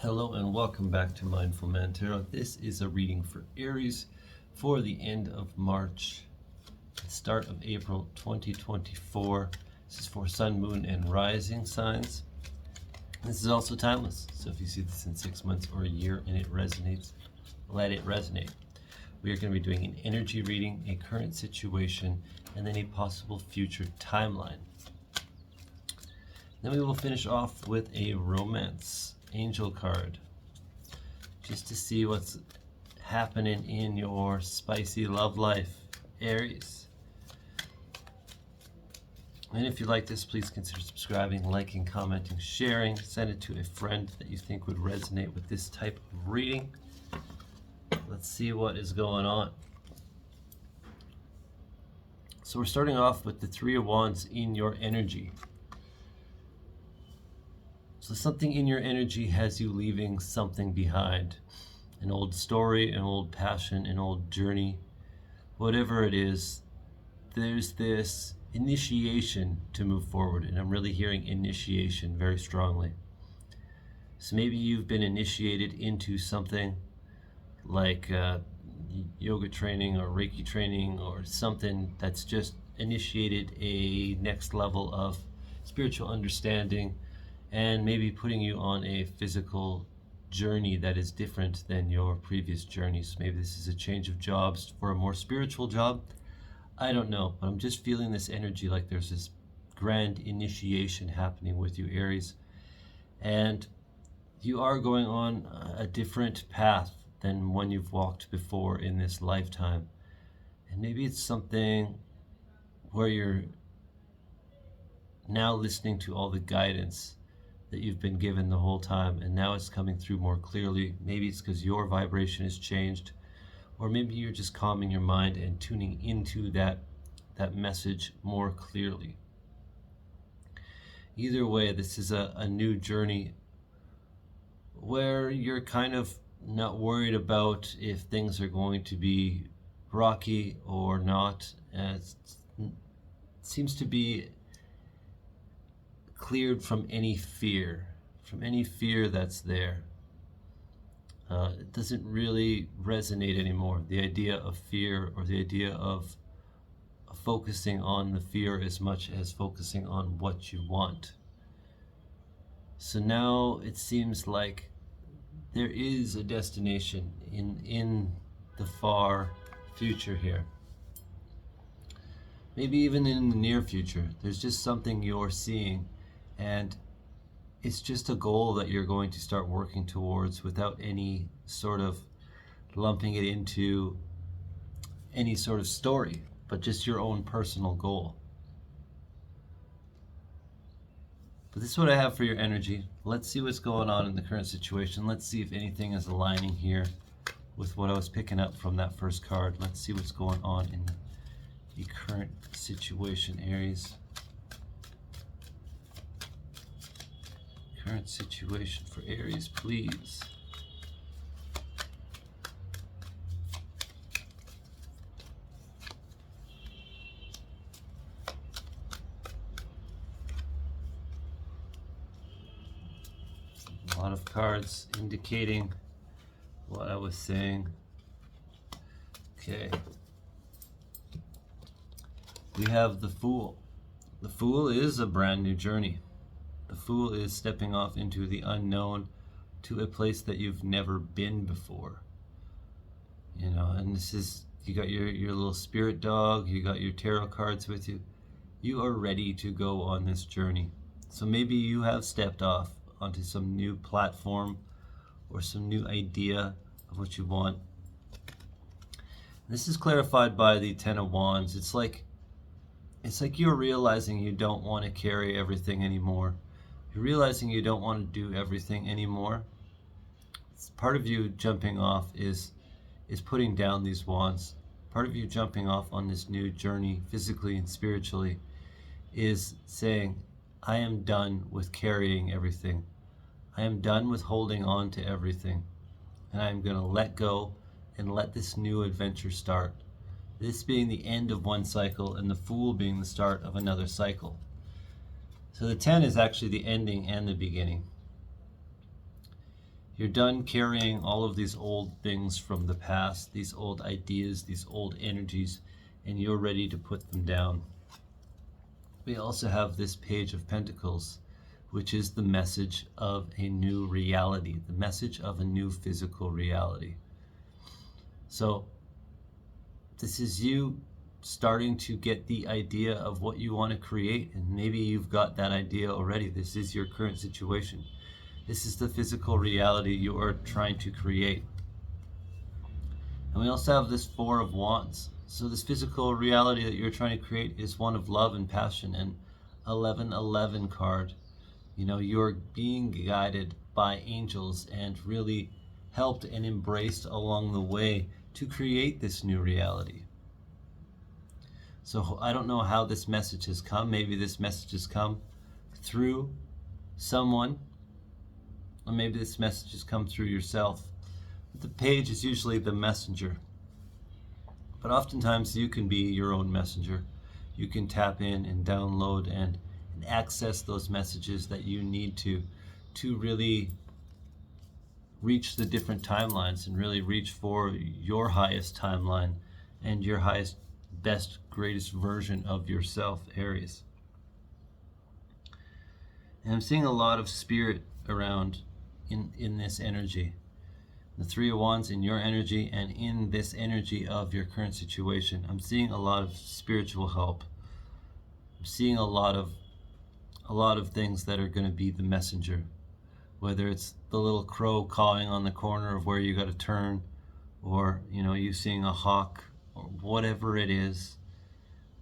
Hello and welcome back to Mindful Man Tarot. This is a reading for Aries for the end of March, start of April 2024. This is for Sun, Moon, and Rising signs. This is also timeless, so if you see this in 6 months or a year and it resonates, let it resonate. We are going to be doing an energy reading, a current situation, and then a possible future timeline. Then we will finish off with a romance angel card, just to see what's happening in your spicy love life, Aries. And if you like this, please consider subscribing, liking, commenting, sharing. Send it to a friend that you think would resonate with this type of reading. Let's see what is going on. So we're starting off with the Three of Wands in your energy. So something in your energy has you leaving something behind. An old story, an old passion, an old journey. Whatever it is, there's this initiation to move forward. And I'm really hearing initiation very strongly. So maybe you've been initiated into something like yoga training or Reiki training or something that's just initiated a next level of spiritual understanding, and maybe putting you on a physical journey that is different than your previous journeys. Maybe this is a change of jobs for a more spiritual job. I don't know, but I'm just feeling this energy like there's this grand initiation happening with you, Aries. And you are going on a different path than one you've walked before in this lifetime. And maybe it's something where you're now listening to all the guidance that you've been given the whole time, and now it's coming through more clearly. Maybe it's because your vibration has changed, or maybe you're just calming your mind and tuning into that message more clearly. Either way, this is a new journey where you're kind of not worried about if things are going to be rocky or not. It seems to be cleared from any fear that's there. It doesn't really resonate anymore, the idea of fear, or the idea of focusing on the fear as much as focusing on what you want. So now it seems like there is a destination in the far future here. Maybe even in the near future. There's just something you're seeing, and it's just a goal that you're going to start working towards without any sort of lumping it into any sort of story, but just your own personal goal. But this is what I have for your energy. Let's see what's going on in the current situation. Let's see if anything is aligning here with what I was picking up from that first card. Let's see what's going on in the current situation, Aries. Current situation for Aries, please. A lot of cards indicating what I was saying. Okay. We have the Fool. The Fool is a brand new journey. The Fool is stepping off into the unknown, to a place that you've never been before. You know, and this is, you got your little spirit dog, you got your tarot cards with you. You are ready to go on this journey. So maybe you have stepped off onto some new platform or some new idea of what you want. This is clarified by the Ten of Wands. It's like you're realizing you don't want to carry everything anymore. You're realizing you don't want to do everything anymore. It's part of you jumping off is putting down these wands. Part of you jumping off on this new journey, physically and spiritually, is saying, I am done with carrying everything. I am done with holding on to everything. And I'm going to let go and let this new adventure start. This being the end of one cycle, and the Fool being the start of another cycle. So the 10 is actually the ending and the beginning. You're done carrying all of these old things from the past, these old ideas, these old energies, and you're ready to put them down. We also have this Page of Pentacles, which is the message of a new reality, the message of a new physical reality. So this is you starting to get the idea of what you want to create, and maybe you've got that idea already. This is your current situation. This is the physical reality you are trying to create. And we also have this Four of Wands. So this physical reality that you're trying to create is one of love and passion. And 1111 card, you know, you're being guided by angels and really helped and embraced along the way to create this new reality. So I don't know how this message has come. Maybe this message has come through someone, or maybe this message has come through yourself. But the page is usually the messenger. But oftentimes you can be your own messenger. You can tap in and download and access those messages that you need to really reach the different timelines and really reach for your highest timeline and your highest, best, greatest version of yourself, Aries. And I'm seeing a lot of spirit around in this energy. The Three of Wands in your energy and in this energy of your current situation. I'm seeing a lot of spiritual help. I'm seeing a lot of things that are going to be the messenger. Whether it's the little crow cawing on the corner of where you got to turn, or you seeing a hawk, or whatever it is,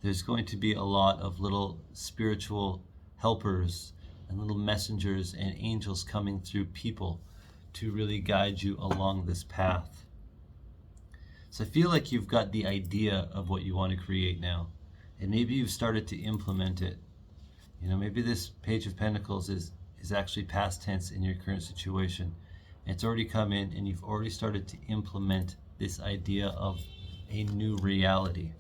there's going to be a lot of little spiritual helpers and little messengers and angels coming through people to really guide you along this path. So I feel like you've got the idea of what you want to create now, and maybe you've started to implement it. Maybe this Page of Pentacles is actually past tense in your current situation. It's already come in and you've already started to implement this idea of a new reality.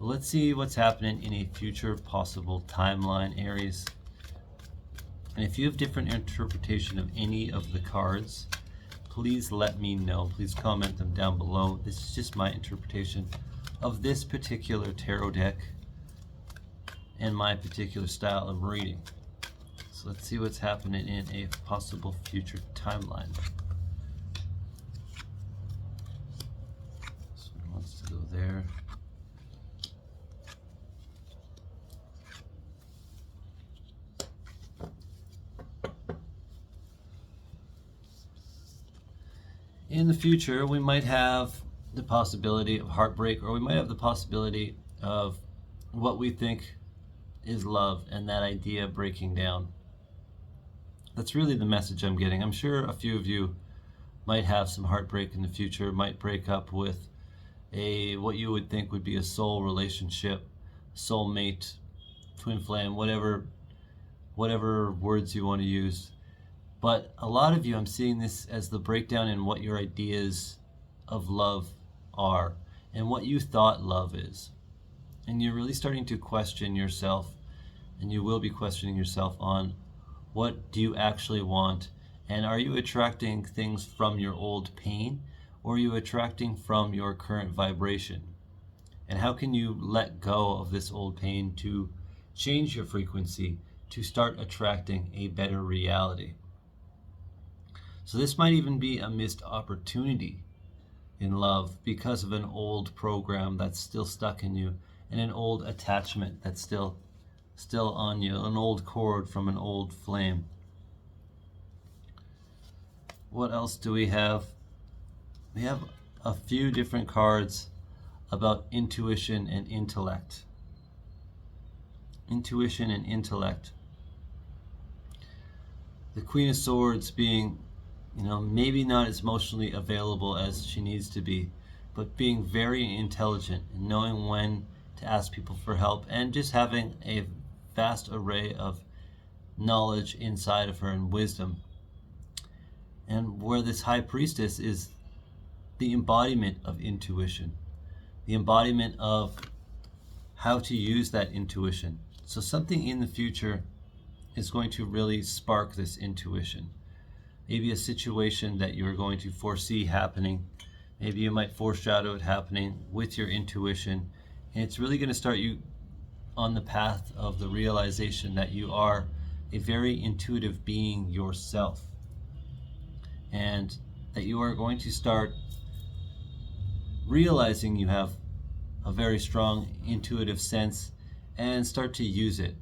But let's see what's happening in a future possible timeline, Aries. And if you have different interpretation of any of the cards, please let me know. Please comment them down below. This is just my interpretation of this particular tarot deck and my particular style of reading. So let's see what's happening in a possible future timeline. This one wants to go there. In the future, we might have the possibility of heartbreak, or we might have the possibility of what we think is love and that idea breaking down. That's really the message I'm getting. I'm sure a few of you might have some heartbreak in the future, might break up with what you would think would be a soul relationship, soulmate, twin flame, whatever words you want to use. But a lot of you, I'm seeing this as the breakdown in what your ideas of love are and what you thought love is. And you're really starting to question yourself, and you will be questioning yourself on what do you actually want, and are you attracting things from your old pain, or are you attracting from your current vibration? And how can you let go of this old pain to change your frequency to start attracting a better reality? So this might even be a missed opportunity in love because of an old program that's still stuck in you, and an old attachment that's still on you, an old cord from an old flame. What else do we have? We have a few different cards about intuition and intellect. Intuition and intellect. The Queen of Swords being, maybe not as emotionally available as she needs to be, but being very intelligent and knowing when to ask people for help, and just having a vast array of knowledge inside of her and wisdom. And where this High Priestess is the embodiment of intuition, the embodiment of how to use that intuition. So something in the future is going to really spark this intuition. maybe a situation that you're going to foresee happening. Maybe you might foreshadow it happening with your intuition, and it's really going to start you on the path of the realization that you are a very intuitive being yourself, and that you are going to start realizing you have a very strong intuitive sense and start to use it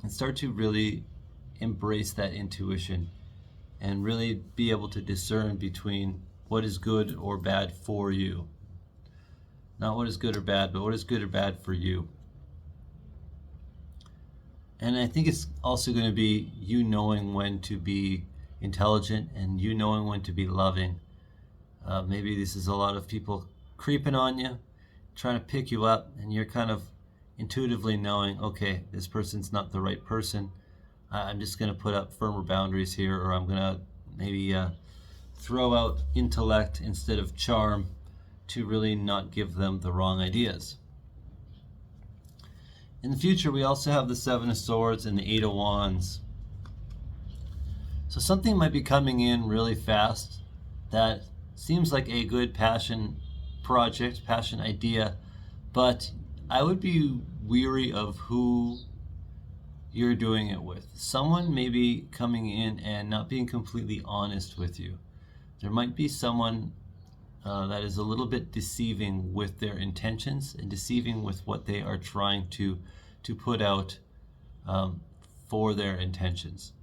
and start to really embrace that intuition and really be able to discern between what is good or bad for you. Not what is good or bad, but what is good or bad for you. And I think it's also going to be you knowing when to be intelligent and you knowing when to be loving. Maybe this is a lot of people creeping on you, trying to pick you up, and you're kind of intuitively knowing, okay, this person's not the right person. I'm just going to put up firmer boundaries here, or I'm going to maybe throw out intellect instead of charm to really not give them the wrong ideas. In the future, we also have the Seven of Swords and the Eight of Wands. So something might be coming in really fast that seems like a good passion project, passion idea, but I would be weary of who you're doing it with. Someone may be coming in and not being completely honest with you. There might be someone that is a little bit deceiving with their intentions and deceiving with what they are trying to put out for their intentions.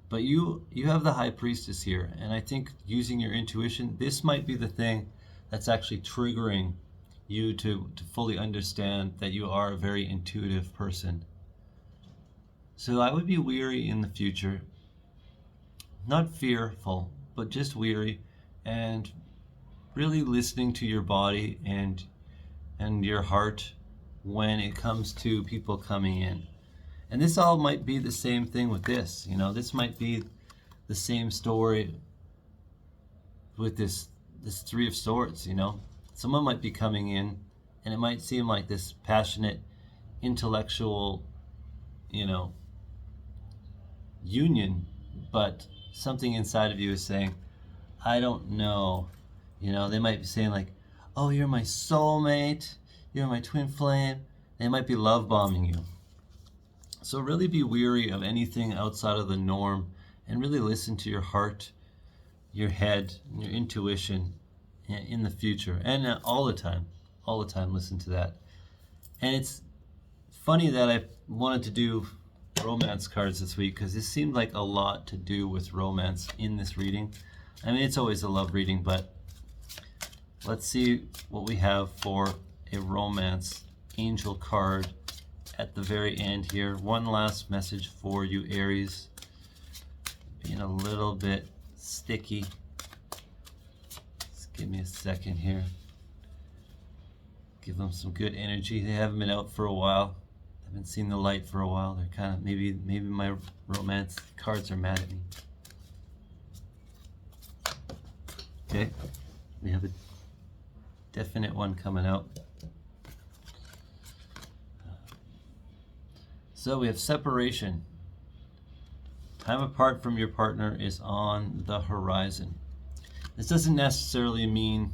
But you have the High Priestess here, and I think using your intuition, this might be the thing that's actually triggering you to fully understand that you are a very intuitive person. So I would be weary in the future, not fearful, but just weary, and really listening to your body and your heart when it comes to people coming in. And this all might be the same thing with this, this might be the same story with this Three of Swords, Someone might be coming in and it might seem like this passionate, intellectual, union, but something inside of you is saying, I don't know. They might be saying like, oh, you're my soulmate, you're my twin flame. They might be love bombing you. So really be weary of anything outside of the norm and really listen to your heart, your head, and your intuition in the future. And all the time listen to that. And it's funny that I wanted to do romance cards this week because this seemed like a lot to do with romance in this reading. I mean, it's always a love reading, but let's see what we have for a romance angel card at the very end here. One last message for you, Aries. Being a little bit sticky. Just give me a second here. Give them some good energy. They haven't been out for a while. Haven't seen the light for a while. They're kind of, maybe my romance cards are mad at me. Okay, we have a definite one coming out. So we have separation. Time apart from your partner is on the horizon. This doesn't necessarily mean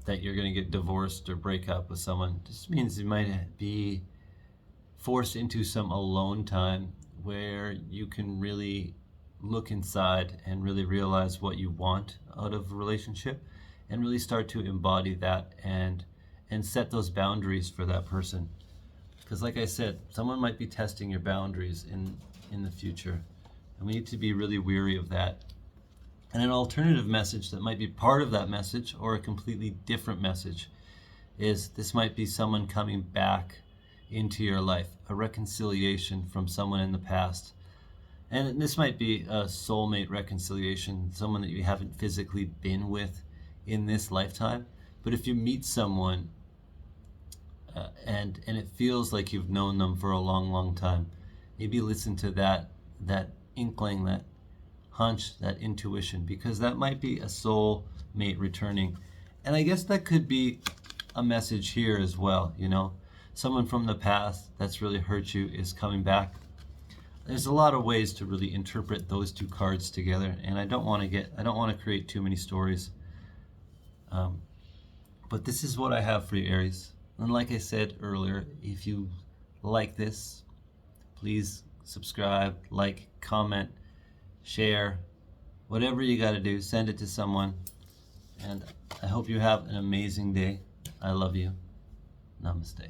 that you're going to get divorced or break up with someone. It just means you might be forced into some alone time where you can really look inside and really realize what you want out of a relationship and really start to embody that and set those boundaries for that person. Because like I said, someone might be testing your boundaries in the future, and we need to be really weary of that. And an alternative message that might be part of that message or a completely different message is this might be someone coming back into your life, a reconciliation from someone in the past. And this might be a soulmate reconciliation, someone that you haven't physically been with in this lifetime. But if you meet someone and it feels like you've known them for a long, long time, maybe listen to that inkling, that hunch, that intuition, because that might be a soul mate returning. And I guess that could be a message here as well. Someone from the past that's really hurt you is coming back. there's a lot of ways to really interpret those two cards together, and I don't want to create too many stories. But this is what I have for you, Aries. And like I said earlier, if you like this, please subscribe, like, comment, share, whatever you got to do, send it to someone. And I hope you have an amazing day. I love you. Namaste.